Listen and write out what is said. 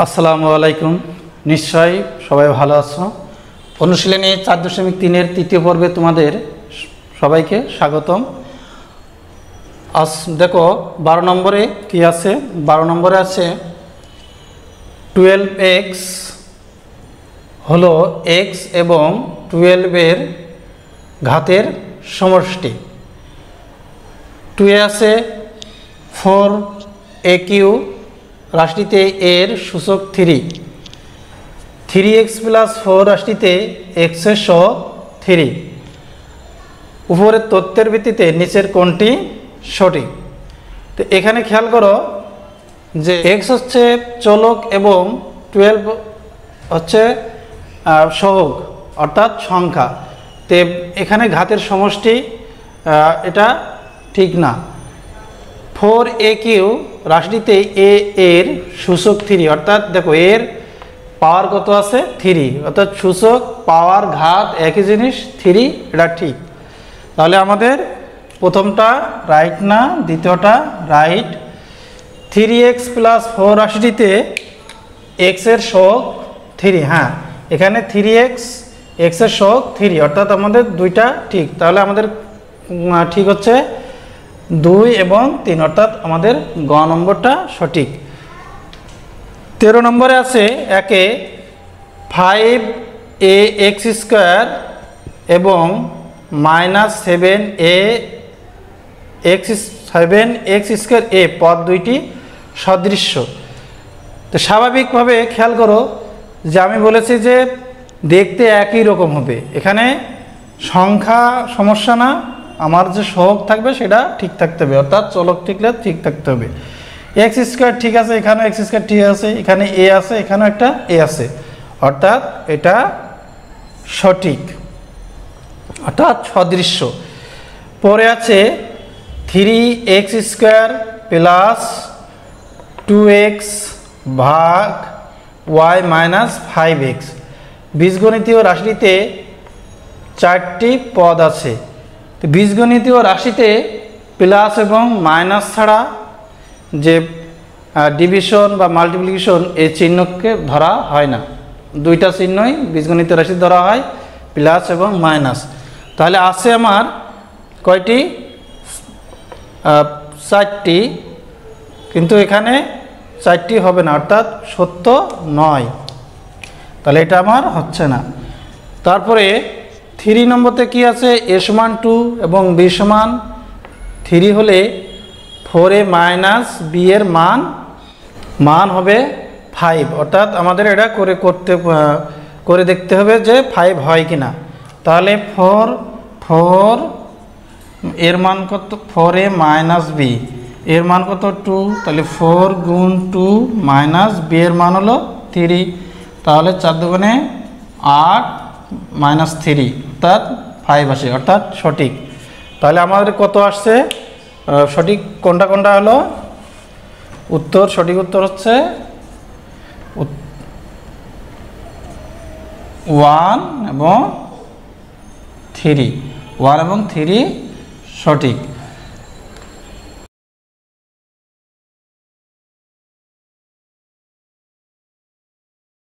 আসসালামু আলাইকুম। নিশ্চয়ই সবাই ভালো আছো। অনুশীলনী 4.3-এর তৃতীয় পর্বে তোমাদের সবাইকে স্বাগতম। আজ দেখো 12 নম্বরে কি আছে। 12 নম্বরে আছে 12x হলো x এবং 12 এর ঘাতের সমষ্টি। 2 আছে 4aq রাশিটিতে এর সূচক 3, 3x + 4 রাশিটিতে x এর সহগ 3। উপরের তথ্যের ভিত্তিতে নিচের কোনটি সঠিক। তো এখানে খেয়াল করো যে x হচ্ছে চলক এবং 12 হচ্ছে সহগ অর্থাৎ সংখ্যা। তো এখানে ঘাতের সমষ্টি এটা ঠিক না। 4aq রাশিটিতে a এর সূচক 3, অর্থাৎ দেখো এর পাওয়ার কত আছে 3, অর্থাৎ সূচক পাওয়ার ঘাত একই জিনিস 3, এটা ঠিক। তাহলে আমাদের প্রথমটা রাইট না, দ্বিতীয়টা রাইট। 3x + 4 রাশিটিতে x এর সহগ 3, হ্যাঁ এখানে 3x x এর সহগ 3, অর্থাৎ আমাদের দুইটা ঠিক। তাহলে আমাদের ঠিক হচ্ছে 2 এবং 3, অর্থাৎ আমাদের গ নম্বরটা সঠিক। 13 নম্বরে আছে একে 5ax² এবং -7x² পদ দুইটি সদৃশ্য। তো স্বাভাবিকভাবে খেয়াল করো যে আমি বলেছি যে দেখতে একই রকম হবে। এখানে সংখ্যা সমস্যা না, আমার যে সহগ থাকবে সেটা ঠিক থাকতে হবে, অর্থাৎ চলক ঠিক থাকতে হবে। x² ঠিক আছে, এখানেও x² ঠিক আছে, এখানে a আছে, এখানেও একটা a আছে, অর্থাৎ এটা সঠিক, অর্থাৎ সদৃশ্য। পরে আছে 3x² + 2x ভাগ y - 5x। বীজগণিতীয় রাশিটিতে 4টি পদ আছে। বীজগণিতীয় রাশিতে প্লাস এবং মাইনাস ছাড়া যে ডিভিশন বা মাল্টিপ্লিকেশন এই চিহ্নকে ধরা হয় না। দুইটা চিহ্নই বীজগণিতীয় রাশি ধরা হয়, প্লাস এবং মাইনাস। তাহলে আছে আমার কয়টি? 4টি, কিন্তু এখানে 4টি হবে না, অর্থাৎ সত্য নয়। তাহলে এটা আমার হচ্ছে না। তারপরে 3 নম্বরতে কি আছে? a = 2 এবং b = 3 হলে 4a - b এর মান হবে 5, অর্থাৎ আমাদের এটা করে দেখতে হবে যে 5 হয় কিনা। তাহলে 4 এর মান কত? 4a - b এর মান কত? 2। তাহলে 4 × 2 - b এর মান হলো 3। তাহলে 4 × 2 = 8 - 3, অর্থাৎ 5 আসে, অর্থাৎ সঠিক। তাহলে আমাদের কত আসছে? সঠিক কোনটা হলো উত্তর? সঠিক উত্তর হচ্ছে 1 এবং 3 সঠিক।